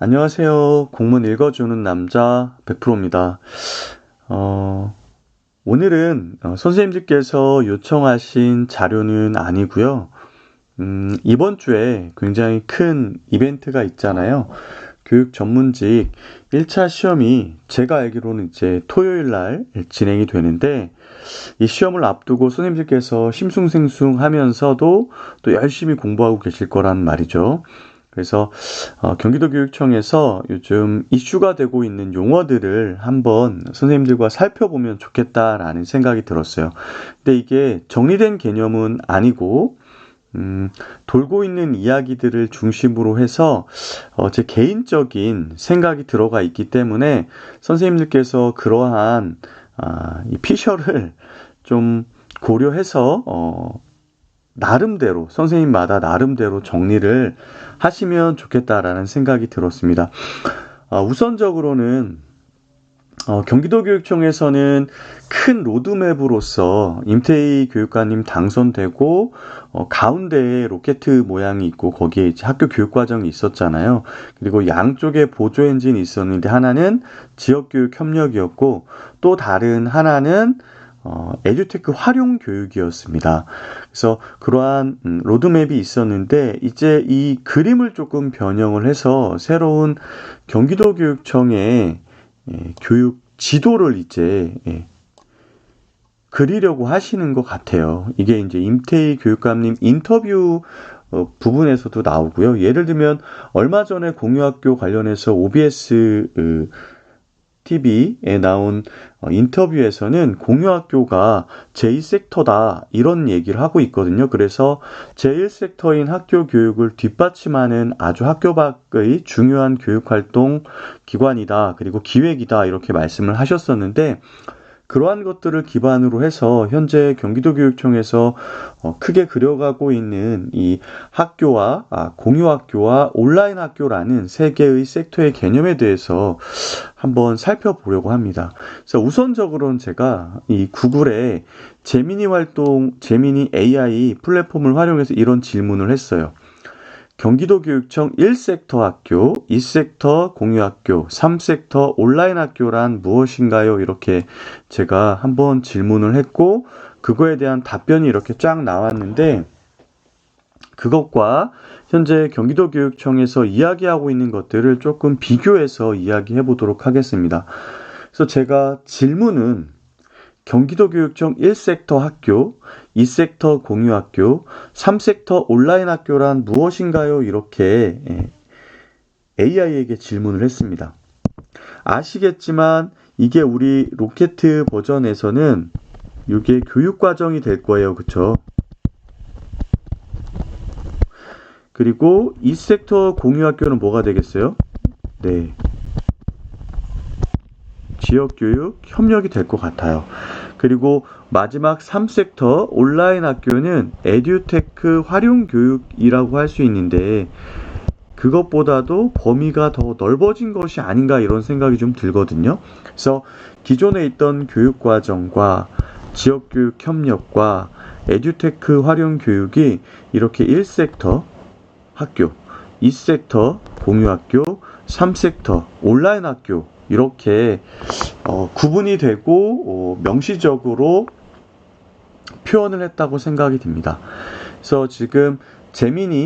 안녕하세요. 공문 읽어주는 남자 100%입니다. 오늘은 선생님들께서 요청하신 자료는 아니고요. 이번 주에 굉장히 큰 이벤트가 있잖아요. 교육 전문직 1차 시험이 제가 알기로는 이제 토요일 날 진행이 되는데, 이 시험을 앞두고 선생님들께서 심숭생숭 하면서도 또 열심히 공부하고 계실 거란 말이죠. 그래서 경기도교육청에서 요즘 이슈가 되고 있는 용어들을 한번 선생님들과 살펴보면 좋겠다라는 생각이 들었어요. 근데 이게 정리된 개념은 아니고 돌고 있는 이야기들을 중심으로 해서 제 개인적인 생각이 들어가 있기 때문에 선생님들께서 그러한 이 피셜을 좀 고려해서 나름대로 선생님마다 나름대로 정리를 하시면 좋겠다라는 생각이 들었습니다. 우선적으로는 경기도교육청에서는 큰 로드맵으로서 임태희 교육관님 당선되고 가운데에 로켓 모양이 있고 거기에 이제 학교 교육과정이 있었잖아요. 그리고 양쪽에 보조 엔진이 있었는데 하나는 지역교육 협력이었고 또 다른 하나는 에듀테크 활용 교육이었습니다. 그래서 그러한 로드맵이 있었는데 이제 이 그림을 조금 변형을 해서 새로운 경기도교육청의 교육 지도를 이제 그리려고 하시는 것 같아요. 이게 이제 임태희 교육감님 인터뷰 부분에서도 나오고요. 예를 들면 얼마 전에 공유학교 관련해서 OBS TV에 나온 인터뷰에서는 공유학교가 제2섹터다 이런 얘기를 하고 있거든요. 그래서 제1섹터인 학교 교육을 뒷받침하는 아주 학교 밖의 중요한 교육활동 기관이다. 그리고 기획이다. 이렇게 말씀을 하셨었는데 그러한 것들을 기반으로 해서 현재 경기도교육청에서 크게 그려가고 있는 이 학교와 공유학교와 온라인 학교라는 세 개의 섹터의 개념에 대해서 한번 살펴보려고 합니다. 그래서 우선적으로는 제가 이 구글에 제미니 AI 플랫폼을 활용해서 이런 질문을 했어요. 경기도교육청 1섹터 학교, 2섹터 공유학교, 3섹터 온라인 학교란 무엇인가요? 이렇게 제가 한번 질문을 했고 그거에 대한 답변이 이렇게 쫙 나왔는데 그것과 현재 경기도교육청에서 이야기하고 있는 것들을 조금 비교해서 이야기해 보도록 하겠습니다. 그래서 제가 질문은 경기도교육청 1섹터 학교, 2섹터 공유학교, 3섹터 온라인 학교란 무엇인가요? 이렇게 AI에게 질문을 했습니다. 아시겠지만 이게 우리 로켓 버전에서는 이게 교육과정이 될 거예요. 그쵸? 그리고 2섹터 공유학교는 뭐가 되겠어요? 네. 지역교육 협력이 될 것 같아요. 그리고 마지막 3섹터 온라인 학교는 에듀테크 활용교육이라고 할 수 있는데 그것보다도 범위가 더 넓어진 것이 아닌가 이런 생각이 좀 들거든요. 그래서 기존에 있던 교육과정과 지역교육 협력과 에듀테크 활용교육이 이렇게 1섹터 학교, 2섹터 공유학교, 3섹터 온라인 학교 이렇게 구분이 되고 명시적으로 표현을 했다고 생각이 듭니다. 그래서 지금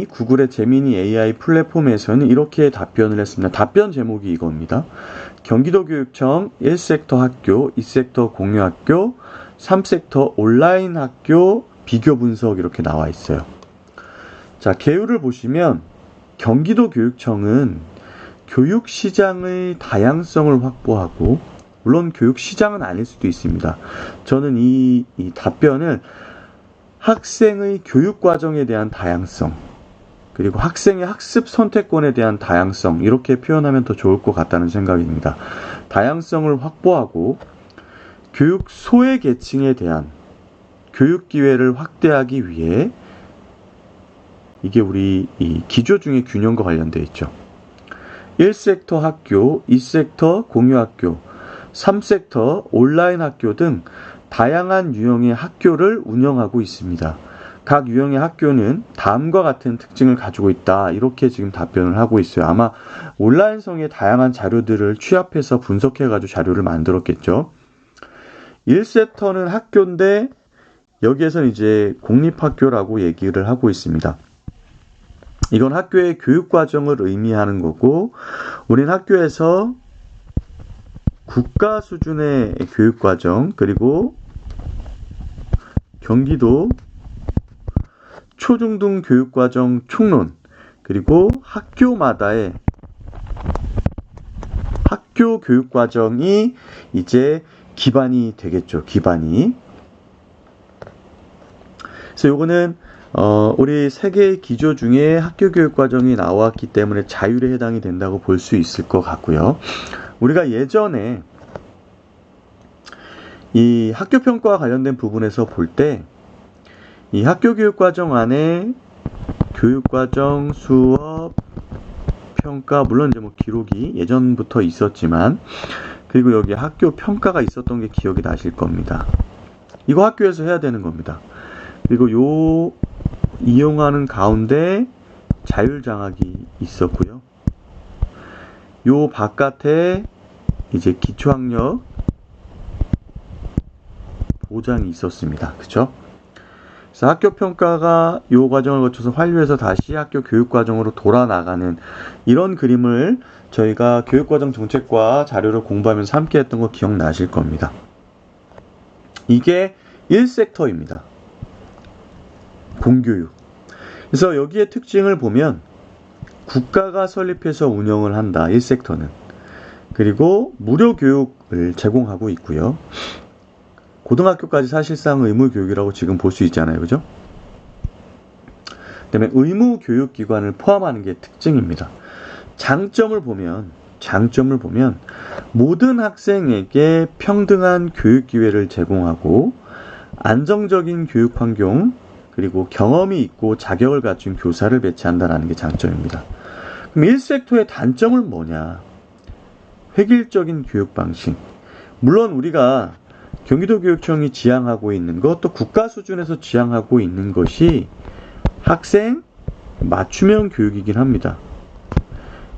구글의 제미니 AI 플랫폼에서는 이렇게 답변을 했습니다. 답변 제목이 이겁니다. 경기도교육청 1섹터 학교, 2섹터 공유학교, 3섹터 온라인 학교 비교 분석 이렇게 나와 있어요. 자, 개요를 보시면 경기도교육청은 교육시장의 다양성을 확보하고 물론 교육시장은 아닐 수도 있습니다. 저는 이 답변을 학생의 교육과정에 대한 다양성 그리고 학생의 학습 선택권에 대한 다양성 이렇게 표현하면 더 좋을 것 같다는 생각입니다. 다양성을 확보하고 교육 소외 계층에 대한 교육 기회를 확대하기 위해 이게 우리 이 기조 중에 균형과 관련되어 있죠. 1섹터 학교, 2섹터 공유학교, 3섹터 온라인 학교 등 다양한 유형의 학교를 운영하고 있습니다. 각 유형의 학교는 다음과 같은 특징을 가지고 있다. 이렇게 지금 답변을 하고 있어요. 아마 온라인성의 다양한 자료들을 취합해서 분석해가지고 자료를 만들었겠죠. 1섹터는 학교인데 여기에서는 이제 공립학교라고 얘기를 하고 있습니다. 이건 학교의 교육과정을 의미하는 거고, 우린 학교에서 국가 수준의 교육과정, 그리고 경기도 초중등 교육과정 총론, 그리고 학교마다의 학교 교육과정이 이제 기반이 되겠죠. 기반이. 그래서 요거는 우리 세계 기조 중에 학교 교육과정이 나왔기 때문에 자율에 해당이 된다고 볼 수 있을 것 같고요. 우리가 예전에 이 학교 평가와 관련된 부분에서 볼 때 이 학교 교육과정 안에 교육과정, 수업, 평가, 물론 이제 뭐 기록이 예전부터 있었지만, 그리고 여기 학교 평가가 있었던 게 기억이 나실 겁니다. 이거 학교에서 해야 되는 겁니다. 그리고 요 이용하는 가운데 자율장학이 있었고요. 요 바깥에 이제 기초학력 보장이 있었습니다. 그쵸? 그래서 학교 평가가 요 과정을 거쳐서 완료해서 다시 학교 교육과정으로 돌아나가는 이런 그림을 저희가 교육과정 정책과 자료를 공부하면서 함께 했던 거 기억나실 겁니다. 이게 1섹터입니다. 공교육. 그래서 여기에 특징을 보면 국가가 설립해서 운영을 한다. 1섹터는. 그리고 무료 교육을 제공하고 있고요. 고등학교까지 사실상 의무 교육이라고 지금 볼 수 있잖아요. 그죠? 그다음에 의무 교육기관을 포함하는 게 특징입니다. 장점을 보면 모든 학생에게 평등한 교육 기회를 제공하고 안정적인 교육 환경, 그리고 경험이 있고 자격을 갖춘 교사를 배치한다는 게 장점입니다. 그럼 1섹터의 단점은 뭐냐? 획일적인 교육 방식. 물론 우리가 경기도교육청이 지향하고 있는 것, 또 국가 수준에서 지향하고 있는 것이 학생 맞춤형 교육이긴 합니다.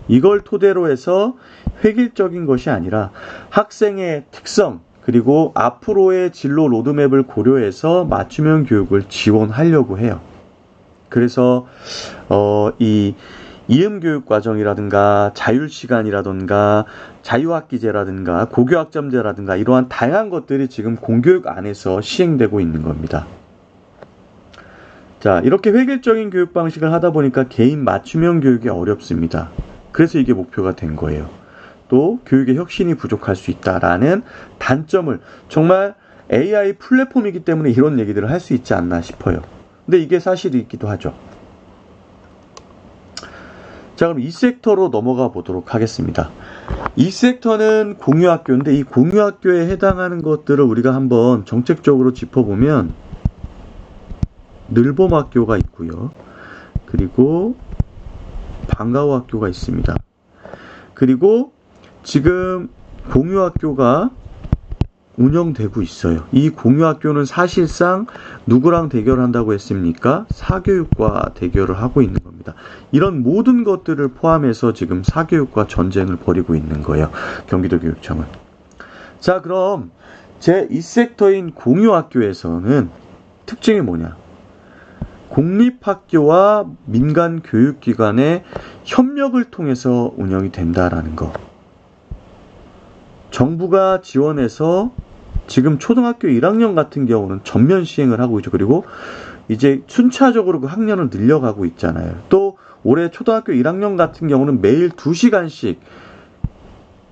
이걸 토대로 해서 획일적인 것이 아니라 학생의 특성, 그리고 앞으로의 진로 로드맵을 고려해서 맞춤형 교육을 지원하려고 해요. 그래서 이 이음교육과정이라든가 자율시간이라든가 자유학기제라든가 고교학점제라든가 이러한 다양한 것들이 지금 공교육 안에서 시행되고 있는 겁니다. 자, 이렇게 획일적인 교육 방식을 하다 보니까 개인 맞춤형 교육이 어렵습니다. 그래서 이게 목표가 된 거예요. 또 교육의 혁신이 부족할 수 있다라는 단점을, 정말 AI 플랫폼이기 때문에 이런 얘기들을 할 수 있지 않나 싶어요. 근데 이게 사실이기도 하죠. 자, 그럼 2섹터로 넘어가 보도록 하겠습니다. 2섹터는 공유학교인데 이 공유학교에 해당하는 것들을 우리가 한번 정책적으로 짚어보면 늘봄학교가 있고요. 그리고 방과후학교가 있습니다. 그리고 지금 공유학교가 운영되고 있어요. 이 공유학교는 사실상 누구랑 대결한다고 했습니까? 사교육과 대결을 하고 있는 겁니다. 이런 모든 것들을 포함해서 지금 사교육과 전쟁을 벌이고 있는 거예요. 경기도교육청은. 자, 그럼 제2섹터인 공유학교에서는 특징이 뭐냐? 공립학교와 민간교육기관의 협력을 통해서 운영이 된다라는 거. 정부가 지원해서 지금 초등학교 1학년 같은 경우는 전면 시행을 하고 있죠. 그리고 이제 순차적으로 그 학년을 늘려가고 있잖아요. 또 올해 초등학교 1학년 같은 경우는 매일 2시간씩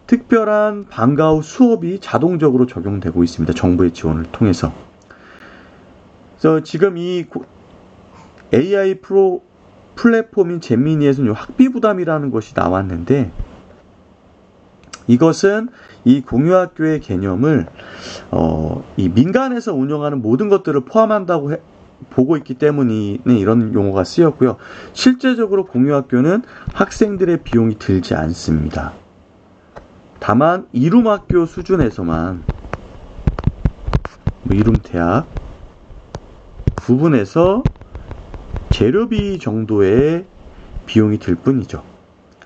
특별한 방과 후 수업이 자동적으로 적용되고 있습니다. 정부의 지원을 통해서. 그래서 지금 이 AI 플랫폼인 잼미니에서는 학비 부담이라는 것이 나왔는데, 이것은 이 공유학교의 개념을 이 민간에서 운영하는 모든 것들을 포함한다고 보고 있기 때문에 이런 용어가 쓰였고요. 실제적으로 공유학교는 학생들의 비용이 들지 않습니다. 다만 이룸학교 수준에서만, 이룸대학 부분에서 재료비 정도의 비용이 들 뿐이죠.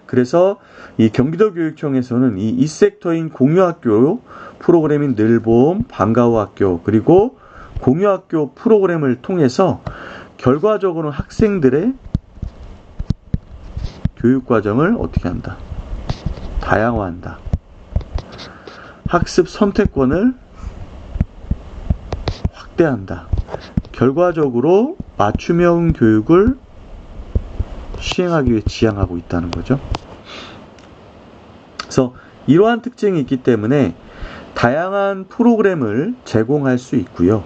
그래서 이 경기도교육청에서는 이 2섹터인 공유학교 프로그램인 늘봄, 방과후학교 그리고 공유학교 프로그램을 통해서 결과적으로는 학생들의 교육과정을 어떻게 한다? 다양화한다. 학습 선택권을 확대한다. 결과적으로 맞춤형 교육을 시행하기 위해 지향하고 있다는 거죠. 그래서 이러한 특징이 있기 때문에 다양한 프로그램을 제공할 수 있고요.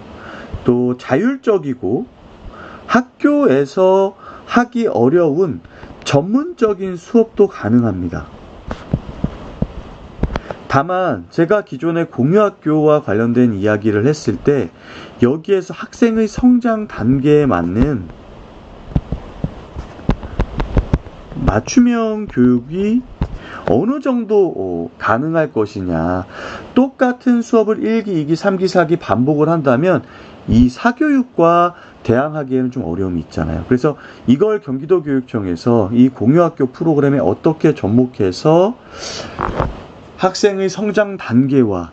또 자율적이고 학교에서 하기 어려운 전문적인 수업도 가능합니다. 다만 제가 기존에 공유학교와 관련된 이야기를 했을 때 여기에서 학생의 성장 단계에 맞는 맞춤형 교육이 어느 정도 가능할 것이냐. 똑같은 수업을 1기, 2기, 3기, 4기 반복을 한다면 이 사교육과 대항하기에는 좀 어려움이 있잖아요. 그래서 이걸 경기도교육청에서 이 공유학교 프로그램에 어떻게 접목해서 학생의 성장 단계와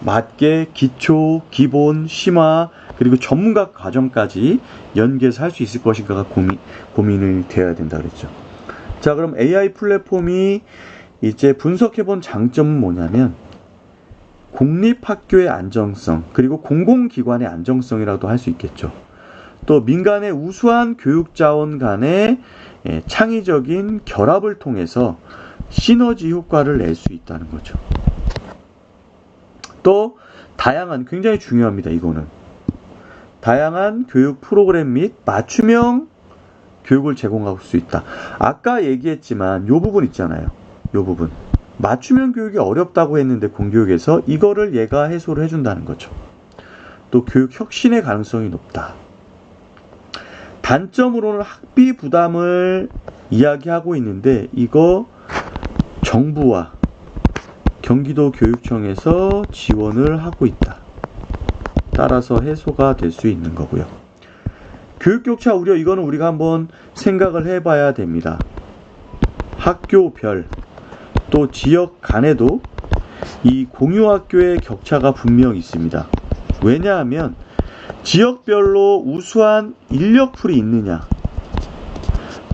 맞게 기초, 기본, 심화, 그리고 전문가 과정까지 연계해서 할 수 있을 것인가가 고민이 되어야 된다 그랬죠. 자, 그럼 AI 플랫폼이 이제 분석해본 장점은 뭐냐면 공립학교의 안정성, 그리고 공공기관의 안정성이라도 할 수 있겠죠. 또 민간의 우수한 교육자원 간의 창의적인 결합을 통해서 시너지 효과를 낼 수 있다는 거죠. 또 다양한, 굉장히 중요합니다. 이거는 다양한 교육 프로그램 및 맞춤형 교육을 제공할 수 있다. 아까 얘기했지만 이 부분 있잖아요. 이 부분 맞춤형 교육이 어렵다고 했는데 공교육에서 이거를 얘가 해소를 해준다는 거죠. 또 교육 혁신의 가능성이 높다. 단점으로는 학비 부담을 이야기하고 있는데 이거 정부와 경기도교육청에서 지원을 하고 있다. 따라서 해소가 될 수 있는 거고요. 교육격차 우려, 이거는 우리가 한번 생각을 해봐야 됩니다. 학교별 또 지역 간에도 이 공유학교의 격차가 분명히 있습니다. 왜냐하면 지역별로 우수한 인력풀이 있느냐,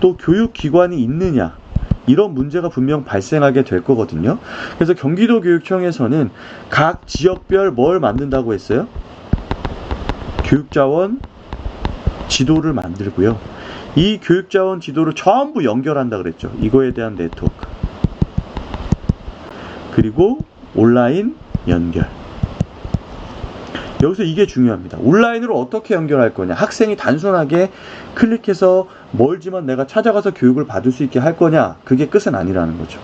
또 교육기관이 있느냐, 이런 문제가 분명 발생하게 될 거거든요. 그래서 경기도교육청에서는 각 지역별 뭘 만든다고 했어요? 교육자원 지도를 만들고요. 이 교육자원 지도를 전부 연결한다 그랬죠. 이거에 대한 네트워크. 그리고 온라인 연결. 여기서 이게 중요합니다. 온라인으로 어떻게 연결할 거냐. 학생이 단순하게 클릭해서 멀지만 내가 찾아가서 교육을 받을 수 있게 할 거냐. 그게 끝은 아니라는 거죠.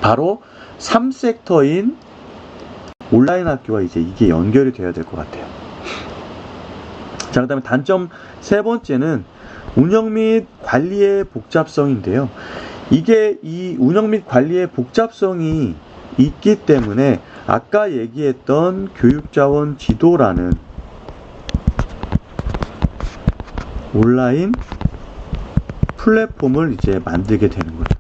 바로 3섹터인 온라인 학교와 이제 이게 연결이 되어야 될 것 같아요. 자, 그 다음에 단점 세 번째는 운영 및 관리의 복잡성인데요. 이게 이 운영 및 관리의 복잡성이 있기 때문에 아까 얘기했던 교육자원 지도라는 온라인 플랫폼을 이제 만들게 되는 거죠.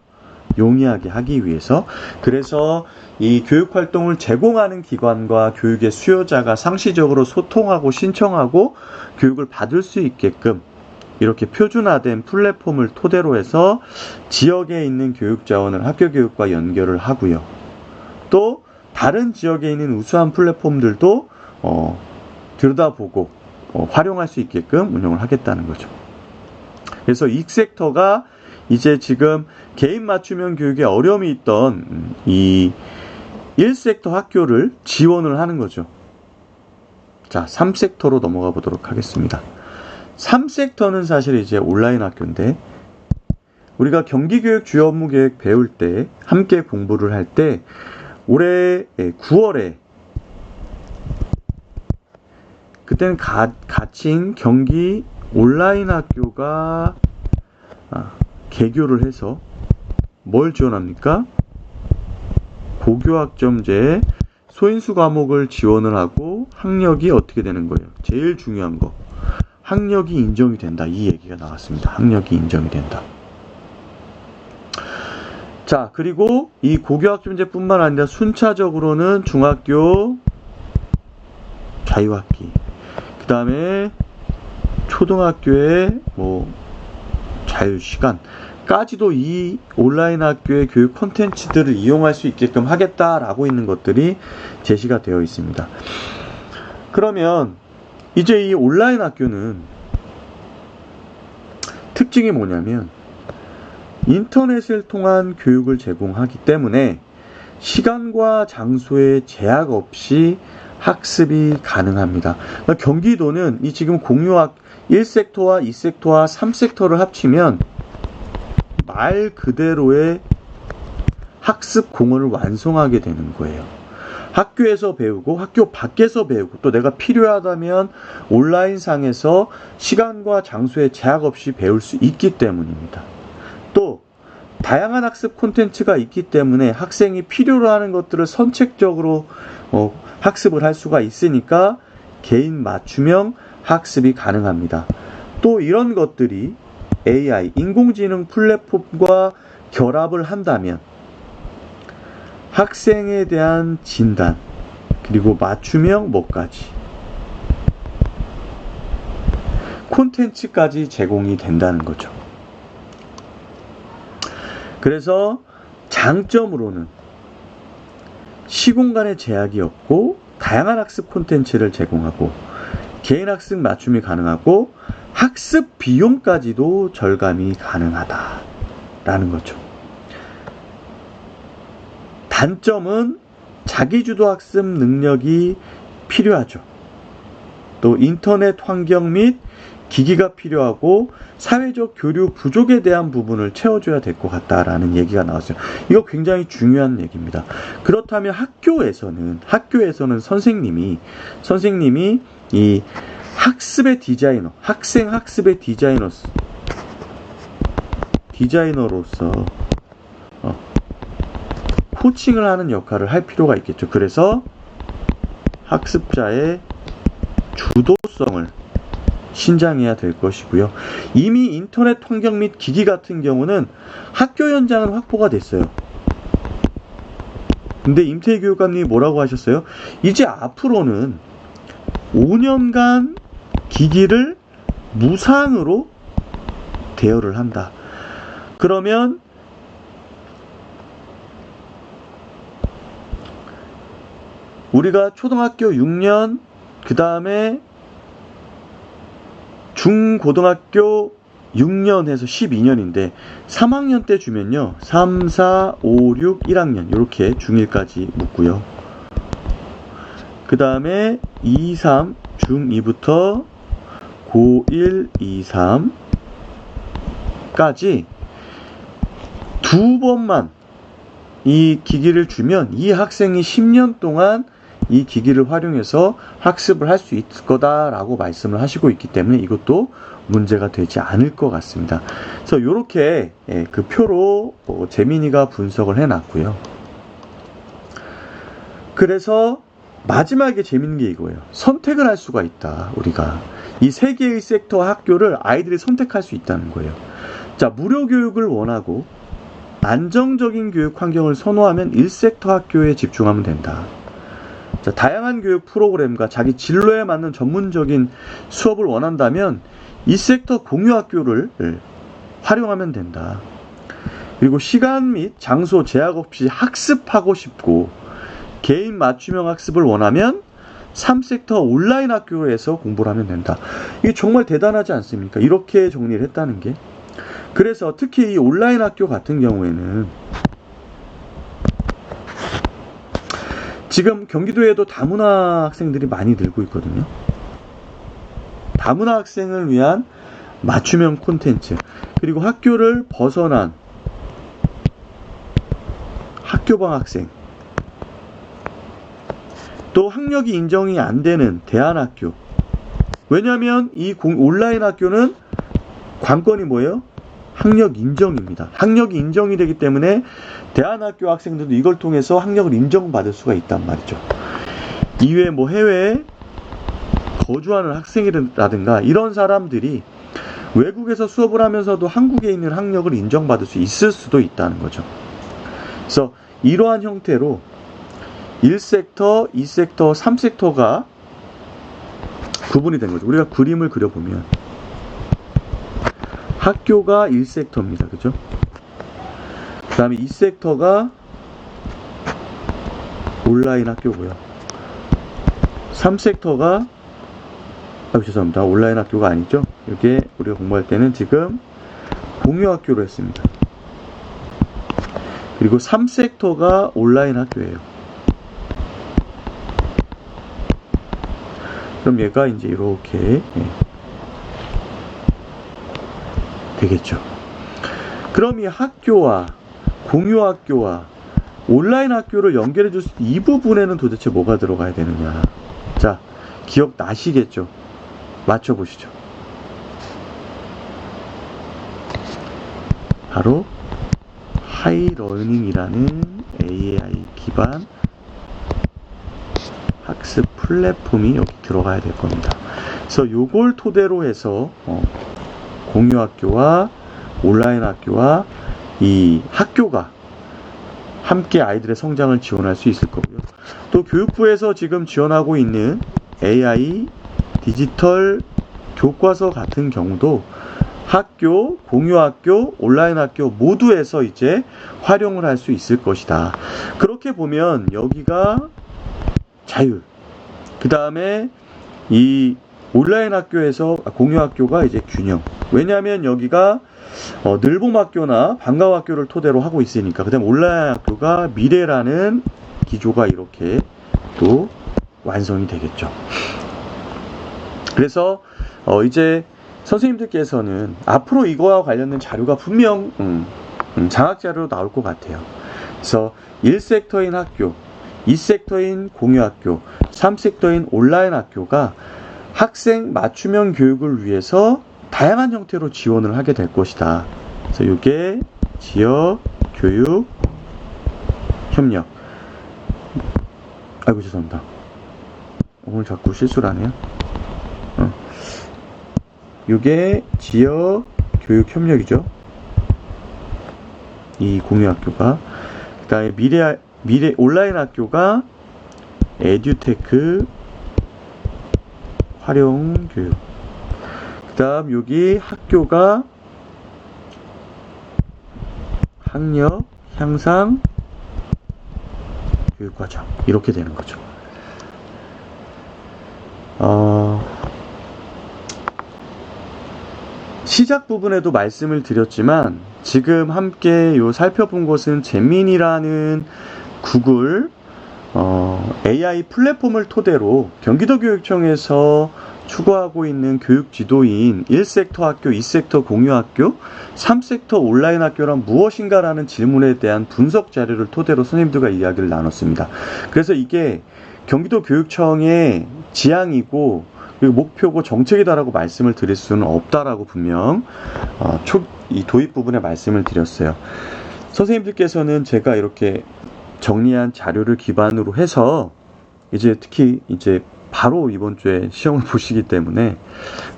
용이하게 하기 위해서. 그래서 이 교육활동을 제공하는 기관과 교육의 수요자가 상시적으로 소통하고 신청하고 교육을 받을 수 있게끔 이렇게 표준화된 플랫폼을 토대로 해서 지역에 있는 교육자원을 학교교육과 연결을 하고요. 또 다른 지역에 있는 우수한 플랫폼들도 들여다보고 활용할 수 있게끔 운영을 하겠다는 거죠. 그래서 이 섹터가 이제 지금 개인 맞춤형 교육에 어려움이 있던 이 1섹터 학교를 지원을 하는 거죠. 자, 3섹터로 넘어가 보도록 하겠습니다. 3섹터는 사실 이제 온라인 학교인데 우리가 경기교육 주요 업무 계획 배울 때 함께 공부를 할 때 올해 9월에 그때는 가칭 경기 온라인 학교가 개교를 해서 뭘 지원합니까? 고교학점제 소인수 과목을 지원을 하고 학력이 어떻게 되는 거예요? 제일 중요한 거. 학력이 인정이 된다. 이 얘기가 나왔습니다. 학력이 인정이 된다. 자, 그리고 이 고교학점제뿐만 아니라 순차적으로는 중학교 자유학기, 그 다음에 초등학교의 자유시간까지도 이 온라인 학교의 교육 콘텐츠들을 이용할 수 있게끔 하겠다라고 있는 것들이 제시가 되어 있습니다. 그러면 이제 이 온라인 학교는 특징이 뭐냐면 인터넷을 통한 교육을 제공하기 때문에 시간과 장소에 제약 없이 학습이 가능합니다. 그러니까 경기도는 이 지금 공유학 1섹터와 2섹터와 3섹터를 합치면 말 그대로의 학습 공원을 완성하게 되는 거예요. 학교에서 배우고 학교 밖에서 배우고 또 내가 필요하다면 온라인상에서 시간과 장소에 제약 없이 배울 수 있기 때문입니다. 또 다양한 학습 콘텐츠가 있기 때문에 학생이 필요로 하는 것들을 선택적으로 학습을 할 수가 있으니까 개인 맞춤형 학습이 가능합니다. 또 이런 것들이 AI, 인공지능 플랫폼과 결합을 한다면 학생에 대한 진단, 그리고 맞춤형 콘텐츠까지 제공이 된다는 거죠. 그래서 장점으로는 시공간의 제약이 없고 다양한 학습 콘텐츠를 제공하고 개인 학습 맞춤이 가능하고 학습 비용까지도 절감이 가능하다라는 거죠. 단점은 자기주도 학습 능력이 필요하죠. 또 인터넷 환경 및 기기가 필요하고 사회적 교류 부족에 대한 부분을 채워줘야 될 것 같다라는 얘기가 나왔어요. 이거 굉장히 중요한 얘기입니다. 그렇다면 학교에서는 선생님이 이 학습의 디자이너, 학생 학습의 디자이너로서 코칭을 하는 역할을 할 필요가 있겠죠. 그래서 학습자의 주도성을 신장해야 될 것이고요. 이미 인터넷 환경 및 기기 같은 경우는 학교 현장은 확보가 됐어요. 근데 임태희 교육감님이 뭐라고 하셨어요? 이제 앞으로는 5년간 기기를 무상으로 대여를 한다. 그러면 우리가 초등학교 6년, 그 다음에 중고등학교 6년 해서 12년인데 3학년 때 주면요 3, 4, 5, 6, 1학년 이렇게 중1까지 묻고요. 그 다음에 2, 3, 중2부터 고1, 2, 3까지 두 번만 이 기기를 주면 이 학생이 10년 동안 이 기기를 활용해서 학습을 할 수 있을 거다라고 말씀을 하시고 있기 때문에 이것도 문제가 되지 않을 것 같습니다. 그래서 이렇게 그 표로 재민이가 분석을 해놨고요. 그래서 마지막에 재밌는 게 이거예요. 선택을 할 수가 있다. 우리가 이 세 개의 섹터 학교를 아이들이 선택할 수 있다는 거예요. 자, 무료 교육을 원하고 안정적인 교육 환경을 선호하면 1섹터 학교에 집중하면 된다. 자, 다양한 교육 프로그램과 자기 진로에 맞는 전문적인 수업을 원한다면 2섹터 공유 학교를 활용하면 된다. 그리고 시간 및 장소 제약 없이 학습하고 싶고 개인 맞춤형 학습을 원하면 3섹터 온라인 학교에서 공부를 하면 된다. 이게 정말 대단하지 않습니까? 이렇게 정리를 했다는 게. 그래서 특히 이 온라인 학교 같은 경우에는 지금 경기도에도 다문화 학생들이 많이 늘고 있거든요. 다문화 학생을 위한 맞춤형 콘텐츠, 그리고 학교를 벗어난 학교방 학생, 또 학력이 인정이 안 되는 대안학교. 왜냐하면 이 온라인 학교는 관건이 뭐예요? 학력 인정입니다. 학력이 인정이 되기 때문에 대안학교 학생들도 이걸 통해서 학력을 인정받을 수가 있단 말이죠. 이외에 해외 거주하는 학생이라든가 이런 사람들이 외국에서 수업을 하면서도 한국에 있는 학력을 인정받을 수 있을 수도 있다는 거죠. 그래서 이러한 형태로 1섹터, 2섹터, 3섹터가 구분이 된 거죠. 우리가 그림을 그려보면 학교가 1섹터입니다. 그죠? 그 다음에 2섹터가 온라인 학교고요. 3섹터가 죄송합니다. 온라인 학교가 아니죠. 이게 우리가 공부할 때는 지금 공유 학교로 했습니다. 그리고 3섹터가 온라인 학교예요. 그럼 얘가 이제 이렇게 되겠죠. 그럼 이 학교와 공유 학교와 온라인 학교를 연결해 줄 수 있는 이 부분에는 도대체 뭐가 들어가야 되느냐. 자, 기억나시겠죠? 맞춰보시죠. 바로 하이러닝이라는 AI 기반 학습 플랫폼이 여기 들어가야 될 겁니다. 그래서 요걸 토대로 해서 공유 학교와 온라인 학교와 이 학교가 함께 아이들의 성장을 지원할 수 있을 거고요. 또 교육부에서 지금 지원하고 있는 AI 디지털 교과서 같은 경우도 학교, 공유 학교, 온라인 학교 모두에서 이제 활용을 할 수 있을 것이다. 그렇게 보면 여기가 자율, 그 다음에 이 온라인 학교에서 공유 학교가 이제 균형. 왜냐하면 여기가 늘봄 학교나 방과후 학교를 토대로 하고 있으니까. 그 다음에 온라인 학교가 미래라는 기조가 이렇게 또 완성이 되겠죠. 그래서 이제 선생님들께서는 앞으로 이거와 관련된 자료가 분명 장학자료로 나올 것 같아요. 그래서 1섹터인 학교, 2섹터인 공유학교, 3섹터인 온라인 학교가 학생 맞춤형 교육을 위해서 다양한 형태로 지원을 하게 될 것이다. 그래서 이게 지역 교육 협력. 아이고 죄송합니다. 오늘 자꾸 실수를 하네요. 이게 지역 교육 협력이죠. 이 공유 학교가. 그 다음에 미래 온라인 학교가 에듀테크 활용 교육. 그 다음 여기 학교가 학력 향상 교육과정. 이렇게 되는 거죠. 시작 부분에도 말씀을 드렸지만 지금 함께 살펴본 것은 잼민이라는 구글 AI 플랫폼을 토대로 경기도교육청에서 추구하고 있는 교육 지도인 1섹터 학교, 2섹터 공유 학교, 3섹터 온라인 학교란 무엇인가라는 질문에 대한 분석 자료를 토대로 선생님들과 이야기를 나눴습니다. 그래서 이게 경기도교육청의 지향이고 그리고 목표고 정책이다라고 말씀을 드릴 수는 없다라고 분명 이 도입 부분에 말씀을 드렸어요. 선생님들께서는 제가 이렇게 정리한 자료를 기반으로 해서 이제 특히 이제 바로 이번 주에 시험을 보시기 때문에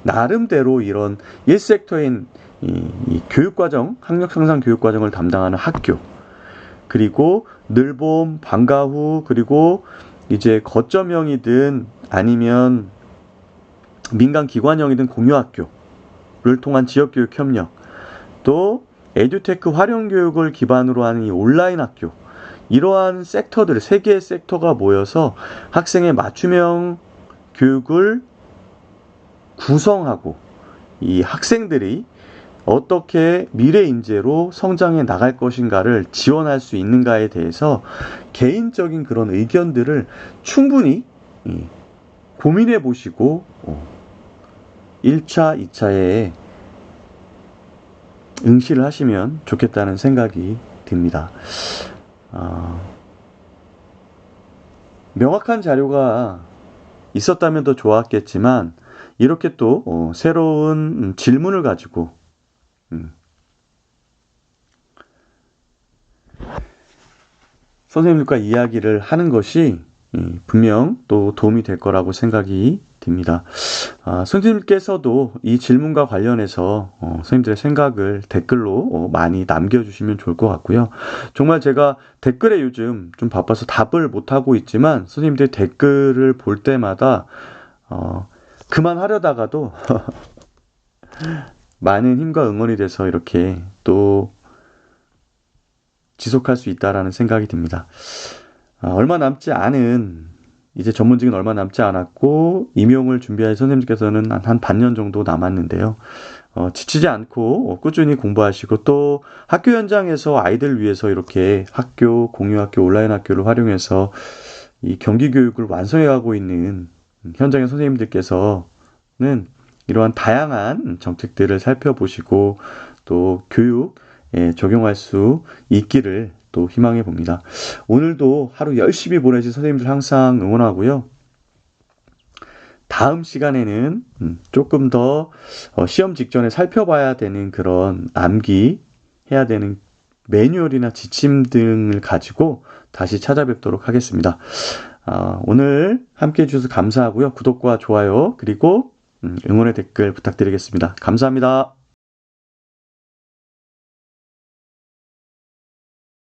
나름대로 이런 1섹터인 이 교육과정, 학력상상 교육과정을 담당하는 학교, 그리고 늘봄, 방과후, 그리고 이제 거점형이든 아니면 민간기관형이든 공유학교를 통한 지역교육 협력, 또 에듀테크 활용교육을 기반으로 하는 이 온라인 학교, 이러한 섹터들, 세 개의 섹터가 모여서 학생의 맞춤형 교육을 구성하고 이 학생들이 어떻게 미래 인재로 성장해 나갈 것인가를 지원할 수 있는가에 대해서 개인적인 그런 의견들을 충분히 고민해 보시고 1차, 2차에 응시를 하시면 좋겠다는 생각이 듭니다. 명확한 자료가 있었다면 더 좋았겠지만 이렇게 또 새로운 질문을 가지고 선생님들과 이야기를 하는 것이 분명 또 도움이 될 거라고 생각이 듭니다. 선생님께서도 이 질문과 관련해서 선생님들의 생각을 댓글로 많이 남겨주시면 좋을 것 같고요. 정말 제가 댓글에 요즘 좀 바빠서 답을 못하고 있지만 선생님들의 댓글을 볼 때마다 그만하려다가도 많은 힘과 응원이 돼서 이렇게 또 지속할 수 있다라는 생각이 듭니다. 얼마 남지 않은 이제 전문직은 얼마 남지 않았고 임용을 준비할 선생님께서는 한 반년 정도 남았는데요. 지치지 않고 꾸준히 공부하시고 또 학교 현장에서 아이들 위해서 이렇게 학교, 공유학교, 온라인 학교를 활용해서 이 경기 교육을 완성해가고 있는 현장의 선생님들께서는 이러한 다양한 정책들을 살펴보시고 또 교육에 적용할 수 있기를 또 희망해 봅니다. 오늘도 하루 열심히 보내신 선생님들 항상 응원하고요. 다음 시간에는 조금 더 시험 직전에 살펴봐야 되는 그런 암기해야 되는 매뉴얼이나 지침 등을 가지고 다시 찾아뵙도록 하겠습니다. 오늘 함께해 주셔서 감사하고요. 구독과 좋아요 그리고 응원의 댓글 부탁드리겠습니다. 감사합니다.